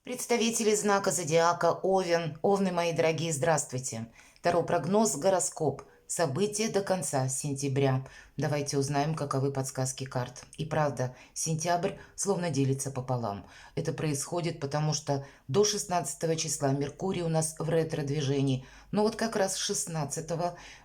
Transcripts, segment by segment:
Представители знака зодиака Овен. Овны, мои дорогие, здравствуйте. Таро прогноз, гороскоп. События до конца сентября. Давайте узнаем, каковы подсказки карт. И правда, сентябрь словно делится пополам. Это происходит потому, что до 16 числа Меркурий у нас в ретро-движении. Но вот как раз 16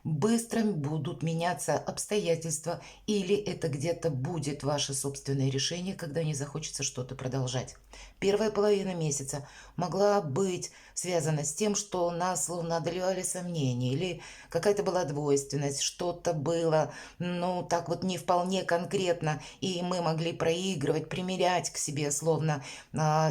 быстро будут меняться обстоятельства. Или это где-то будет ваше собственное решение, когда не захочется что-то продолжать. Первая половина месяца могла быть связана с тем, что нас словно одолевали сомнения, или какая-то была двойственность, что-то было, ну, так вот не вполне конкретно, и мы могли проигрывать, примерять к себе словно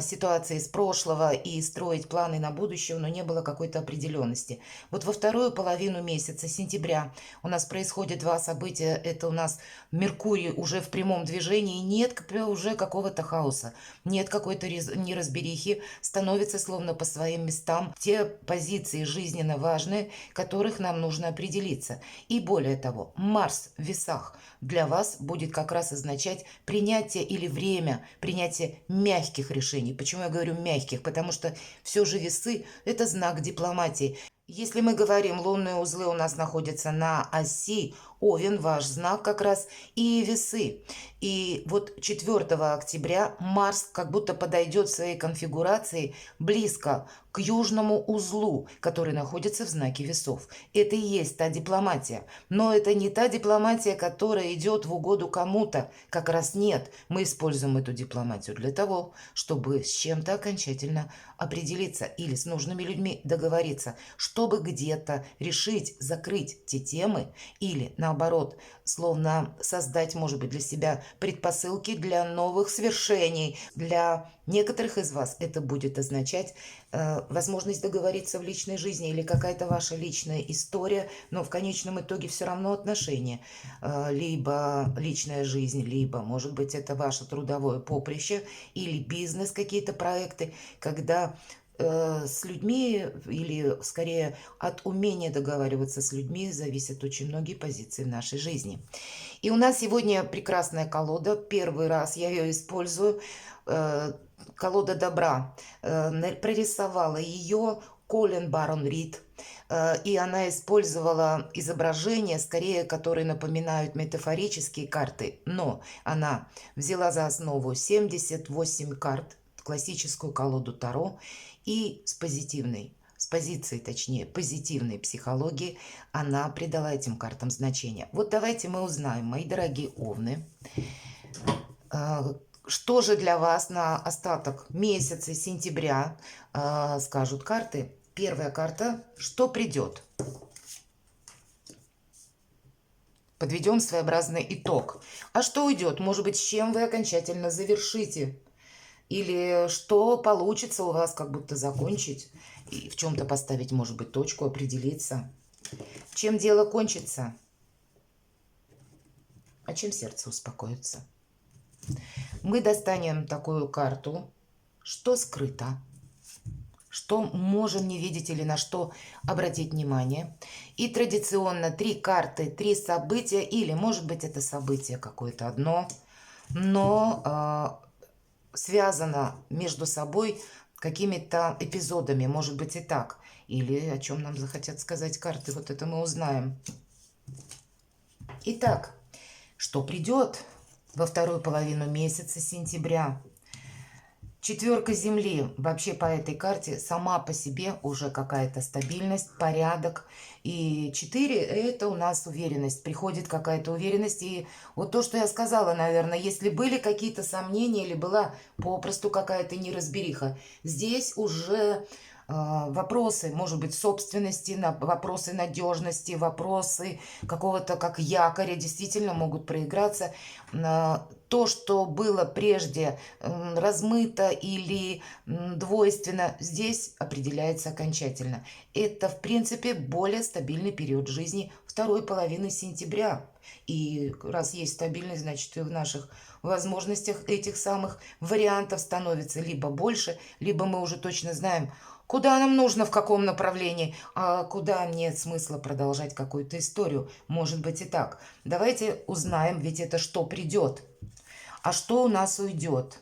ситуации из прошлого и строить планы на будущее, но не было какой-то определенности. Вот во вторую половину месяца, сентября, у нас происходит два события. Это у нас Меркурий уже в прямом движении, нет уже какого-то хаоса, нет какой-то неразберихи, становятся словно по своим местам те позиции жизненно важные, которых нам нужно определиться. И более того, Марс в весах для вас будет как раз означать принятие или время принятия мягких решений. Почему я говорю мягких? Потому что все же весы – это знак дипломатии. Если мы говорим, лунные узлы у нас находятся на оси, Овен, ваш знак как раз, и весы. И вот 4 октября Марс как будто подойдет в своей конфигурации близко к южному узлу, который находится в знаке весов. Это и есть та дипломатия. Но это не та дипломатия, которая идет в угоду кому-то. Как раз нет. Мы используем эту дипломатию для того, чтобы с чем-то окончательно определиться или с нужными людьми договориться, чтобы где-то решить, закрыть те темы или, наоборот, словно создать, может быть, для себя предпосылки для новых свершений. Для некоторых из вас это будет означать возможность договориться в личной жизни или какая-то ваша личная история, но в конечном итоге все равно отношения. Либо личная жизнь, либо, может быть, это ваше трудовое поприще или бизнес, какие-то проекты, когда с людьми, или скорее от умения договариваться с людьми, зависят очень многие позиции в нашей жизни. И у нас сегодня прекрасная колода. Первый раз я ее использую. Колода добра. Прорисовала ее Колин Барон Рид. И она использовала изображения, скорее, которые напоминают метафорические карты. Но она взяла за основу 78 карт, классическую колоду Таро, и с позиции, точнее, позитивной психологии она придала этим картам значение. Вот давайте мы узнаем, мои дорогие овны, что же для вас на остаток месяца сентября скажут карты. Первая карта, что придет. Подведем своеобразный итог. А что уйдет? Может быть, с чем вы окончательно завершите? Или что получится у вас как будто закончить и в чем-то поставить, может быть, точку, определиться. Чем дело кончится? А чем сердце успокоится? Мы достанем такую карту, что скрыто, что можем не видеть или на что обратить внимание. И традиционно 3 карты, 3 события, или, может быть, это событие какое-то одно, но связано между собой какими-то эпизодами, может быть и так. Или о чем нам захотят сказать карты, вот это мы узнаем. Итак, что придет во вторую половину месяца сентября? Четверка Земли. Вообще по этой карте сама по себе уже какая-то стабильность, порядок. И 4 это у нас уверенность. Приходит какая-то уверенность. И вот то, что я сказала, наверное, если были какие-то сомнения или была попросту какая-то неразбериха, здесь уже вопросы, может быть, собственности, вопросы надежности, вопросы какого-то как якоря действительно могут проиграться. То, что было прежде размыто или двойственно, здесь определяется окончательно. Это, в принципе, более стабильный период жизни второй половины сентября. И раз есть стабильность, значит, и в наших возможностях этих самых вариантов становится либо больше, либо мы уже точно знаем, куда нам нужно, в каком направлении, а куда нет смысла продолжать какую-то историю. Может быть и так. Давайте узнаем, ведь это что придет. А что у нас уйдет?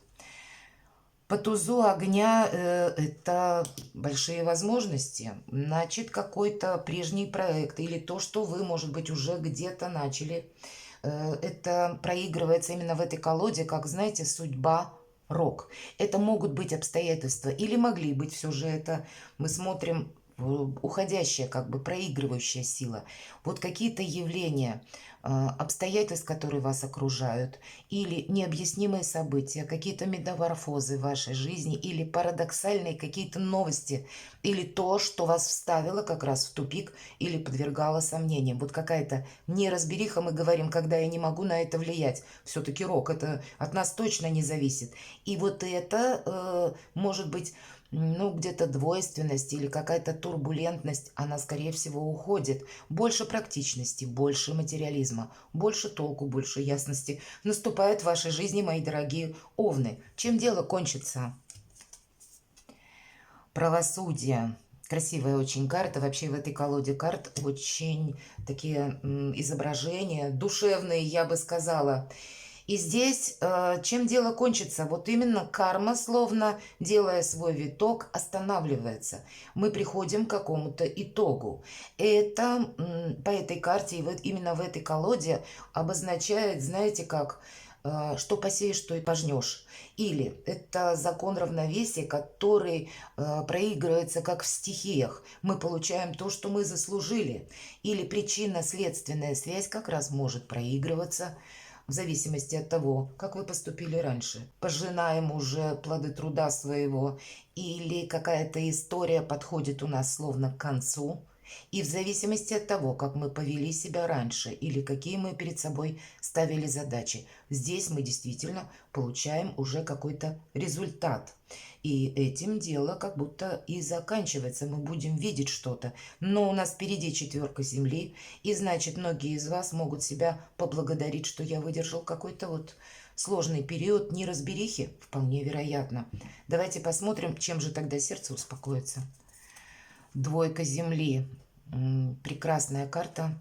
По тузу огня это большие возможности. Значит, какой-то прежний проект или то, что вы, может быть, уже где-то начали. Это проигрывается именно в этой колоде, как, знаете, судьба, рок. Это могут быть обстоятельства или могли быть все же это. Мы смотрим уходящая, как бы проигрывающая сила. Вот какие-то явления, обстоятельств, которые вас окружают, или необъяснимые события, какие-то метаморфозы в вашей жизни, или парадоксальные какие-то новости, или то, что вас вставило как раз в тупик или подвергало сомнениям. Вот какая-то неразбериха, мы говорим, когда я не могу на это влиять. Все-таки рок, это от нас точно не зависит. И вот это может быть, ну, где-то двойственность или какая-то турбулентность, она, скорее всего, уходит. Больше практичности, больше материализма, больше толку, больше ясности наступает в вашей жизни, мои дорогие овны. Чем дело кончится? Правосудие. Красивая очень карта. Вообще в этой колоде карт очень такие изображения, душевные, я бы сказала. И здесь чем дело кончится? Вот именно карма, словно делая свой виток, останавливается. Мы приходим к какому-то итогу. Это по этой карте и вот именно в этой колоде обозначает, знаете как, что посеешь, то и пожнешь. Или это закон равновесия, который проигрывается как в стихиях. Мы получаем то, что мы заслужили. Или причинно-следственная связь как раз может проигрываться в зависимости от того, как вы поступили раньше. Пожинаем уже плоды труда своего, или какая-то история подходит у нас словно к концу. И в зависимости от того, как мы повели себя раньше или какие мы перед собой ставили задачи, здесь мы действительно получаем уже какой-то результат. И этим дело как будто и заканчивается. Мы будем видеть что-то. Но у нас впереди четверка земли. И значит, многие из вас могут себя поблагодарить, что я выдержал какой-то вот сложный период неразберихи. Вполне вероятно. Давайте посмотрим, чем же тогда сердце успокоится. Двойка земли. Прекрасная карта.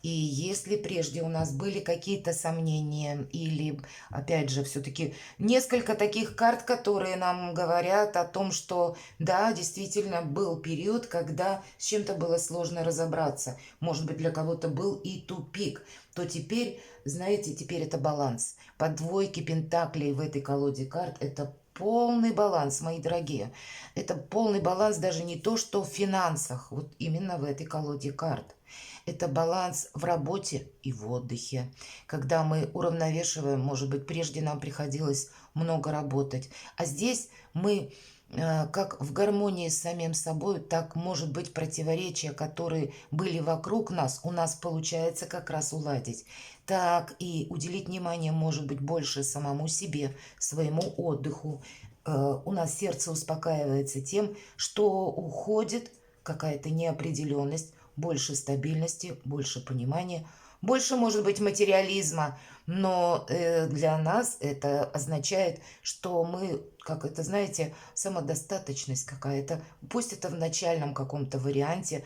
И если прежде у нас были какие-то сомнения или, опять же, все-таки несколько таких карт, которые нам говорят о том, что да, действительно был период, когда с чем-то было сложно разобраться, может быть, для кого-то был и тупик, то теперь, знаете, теперь это баланс. По двойке пентаклей в этой колоде карт это полный баланс, мои дорогие. Это полный баланс даже не то, что в финансах, вот именно в этой колоде карт. Это баланс в работе и в отдыхе. Когда мы уравновешиваем, может быть, прежде нам приходилось много работать, а здесь мы как в гармонии с самим собой, так, может быть, противоречия, которые были вокруг нас, у нас получается как раз уладить. Так и уделить внимание, может быть, больше самому себе, своему отдыху. У нас сердце успокаивается тем, что уходит какая-то неопределенность, больше стабильности, больше понимания, больше, может быть, материализма, но для нас это означает, что мы, как это, знаете, самодостаточность какая-то, пусть это в начальном каком-то варианте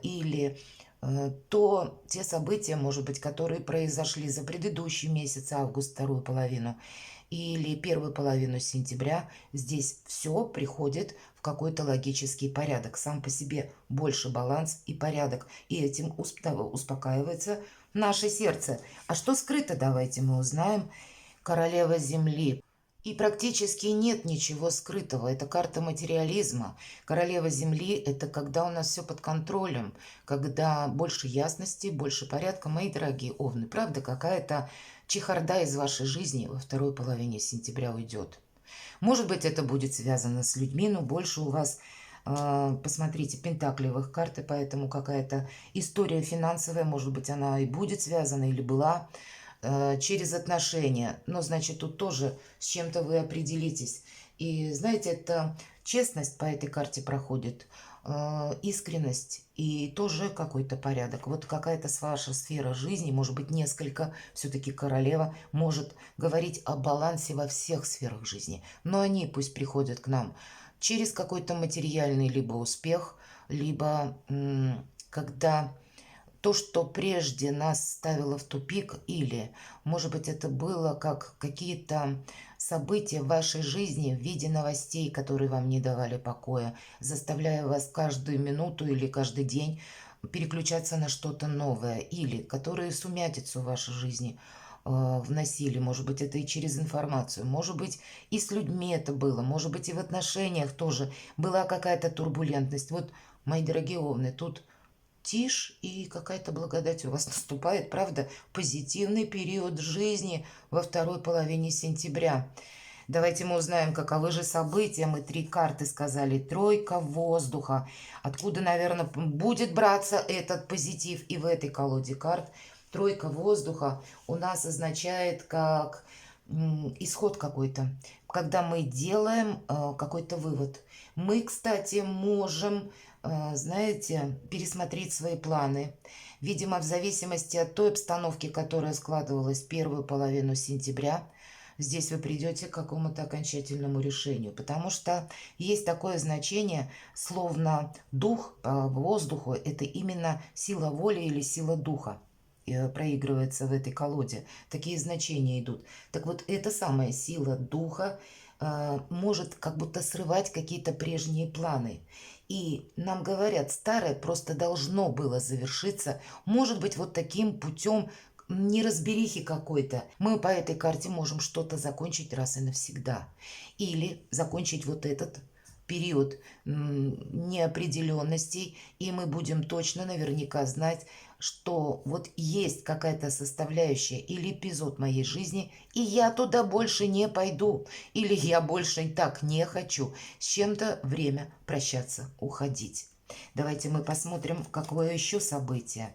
или те события, может быть, которые произошли за предыдущий месяц, август, вторую половину, или первую половину сентября, здесь все приходит в какой-то логический порядок. Сам по себе больше баланс и порядок. И этим успокаивается наше сердце. А что скрыто, давайте мы узнаем. Королева Земли. И практически нет ничего скрытого. Это карта материализма. Королева Земли– это когда у нас все под контролем, когда больше ясности, больше порядка. Мои дорогие овны, правда, какая-то чехарда из вашей жизни во второй половине сентября уйдет. Может быть, это будет связано с людьми, но больше у вас, посмотрите, пентаклевых карт, и поэтому какая-то история финансовая, может быть, она и будет связана или была через отношения. Но, значит, тут тоже с чем-то вы определитесь. И, знаете, это честность по этой карте проходит, искренность и тоже какой-то порядок. Вот какая-то ваша сфера жизни, может быть, несколько, все-таки королева может говорить о балансе во всех сферах жизни. Но они пусть приходят к нам через какой-то материальный либо успех, либо когда то, что прежде нас ставило в тупик, или, может быть, это было как какие-то события в вашей жизни в виде новостей, которые вам не давали покоя, заставляя вас каждую минуту или каждый день переключаться на что-то новое, или которые сумятицу в вашей жизни вносили. Может быть, это и через информацию, может быть, и с людьми это было, может быть, и в отношениях тоже была какая-то турбулентность. Вот, мои дорогие овны, тут тишь и какая-то благодать у вас наступает, правда? Позитивный период жизни во второй половине сентября. Давайте мы узнаем, каковы же события. Мы 3 карты сказали. Тройка воздуха. Откуда, наверное, будет браться этот позитив и в этой колоде карт. Тройка воздуха у нас означает как исход какой-то, когда мы делаем какой-то вывод. Мы, кстати, можем, знаете, пересмотреть свои планы. Видимо, в зависимости от той обстановки, которая складывалась первую половину сентября, здесь вы придете к какому-то окончательному решению, потому что есть такое значение, словно дух по воздуху, это именно сила воли или сила духа проигрывается в этой колоде. Такие значения идут. Так вот, эта самая сила духа может как будто срывать какие-то прежние планы. И нам говорят, старое просто должно было завершиться, может быть, вот таким путем неразберихи какой-то. Мы по этой карте можем что-то закончить раз и навсегда. Или закончить вот этот период неопределенностей, и мы будем точно наверняка знать, что вот есть какая-то составляющая или эпизод моей жизни, и я туда больше не пойду, или я больше так не хочу. С чем-то время прощаться, уходить. Давайте мы посмотрим, какое еще событие.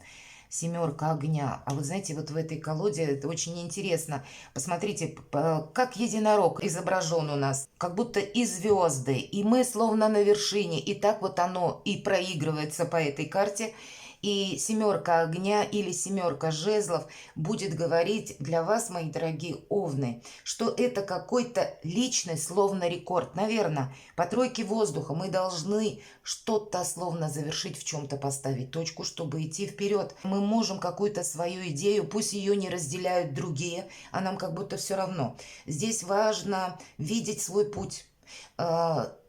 Семерка огня. А вы знаете, вот в этой колоде это очень интересно. Посмотрите, как единорог изображен у нас. Как будто и звезды, и мы словно на вершине. И так вот оно и проигрывается по этой карте. И семерка огня или семерка жезлов будет говорить для вас, мои дорогие овны, что это какой-то личный словно рекорд. Наверное, по тройке воздуха мы должны что-то словно завершить, в чем-то поставить точку, чтобы идти вперед. Мы можем какую-то свою идею, пусть ее не разделяют другие, а нам как будто все равно. Здесь важно видеть свой путь.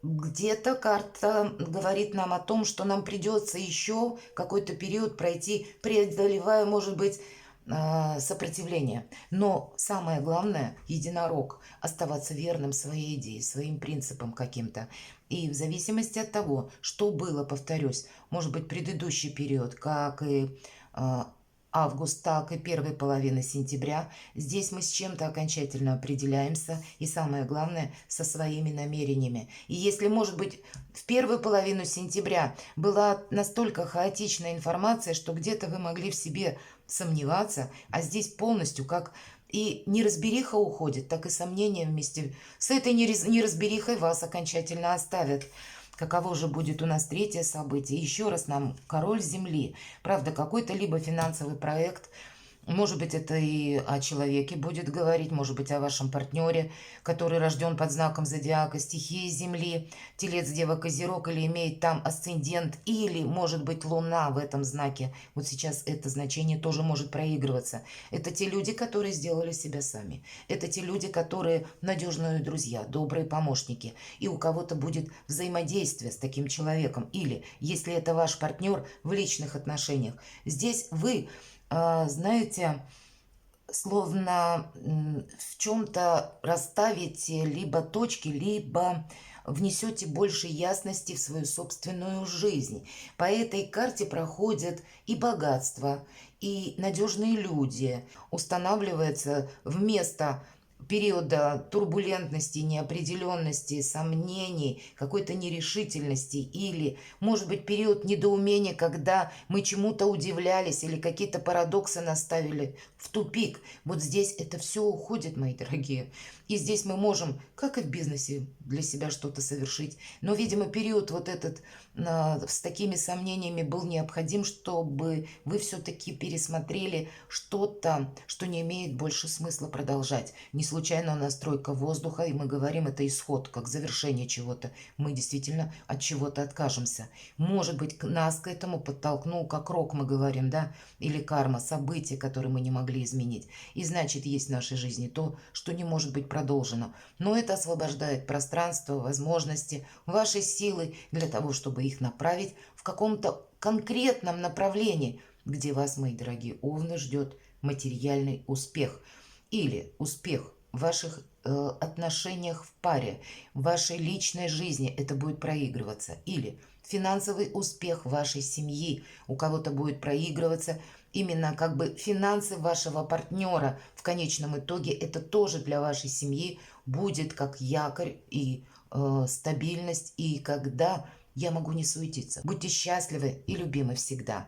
Где-то карта говорит нам о том, что нам придется еще какой-то период пройти, преодолевая, может быть, сопротивление. Но самое главное, единорог, оставаться верным своей идее, своим принципам каким-то. И в зависимости от того, что было, повторюсь, может быть, предыдущий период, как и август, так и первой половины сентября. Здесь мы с чем-то окончательно определяемся, и самое главное, со своими намерениями. И если, может быть, в первую половину сентября была настолько хаотичная информация, что где-то вы могли в себе сомневаться, а здесь полностью как и неразбериха уходит, так и сомнения вместе с этой неразберихой вас окончательно оставят. Каково же будет у нас третье событие? Еще раз нам король земли. Правда, какой-то либо финансовый проект, может быть, это и о человеке будет говорить, может быть, о вашем партнере, который рожден под знаком зодиака, стихии Земли, Телец, Дева, Козерог, или имеет там асцендент, или, может быть, Луна в этом знаке. Вот сейчас это значение тоже может проигрываться. Это те люди, которые сделали себя сами. Это те люди, которые надежные друзья, добрые помощники. И у кого-то будет взаимодействие с таким человеком. Или, если это ваш партнер в личных отношениях, здесь вы знаете, словно в чем-то расставите либо точки, либо внесете больше ясности в свою собственную жизнь. По этой карте проходят и богатство, и надежные люди. Устанавливается вместо периода турбулентности, неопределенности, сомнений, какой-то нерешительности, или, может быть, период недоумения, когда мы чему-то удивлялись или какие-то парадоксы наставили в тупик. Вот здесь это все уходит, мои дорогие. И здесь мы можем, как и в бизнесе, для себя что-то совершить. Но, видимо, период вот этот с такими сомнениями был необходим, чтобы вы все-таки пересмотрели что-то, что не имеет больше смысла продолжать. Не случайно случайно настройка воздуха, и мы говорим, это исход, как завершение чего-то. Мы действительно от чего-то откажемся. Может быть, нас к этому подтолкнул, как рок мы говорим, да, или карма, события, которые мы не могли изменить. И значит, есть в нашей жизни то, что не может быть продолжено. Но это освобождает пространство, возможности, ваши силы для того, чтобы их направить в каком-то конкретном направлении, где вас, мои дорогие овны, ждет материальный успех или успех в ваших отношениях в паре, в вашей личной жизни это будет проигрываться, или финансовый успех вашей семьи у кого-то будет проигрываться, именно как бы финансы вашего партнера в конечном итоге это тоже для вашей семьи будет как якорь и стабильность, и когда я могу не суетиться. Будьте счастливы и любимы всегда.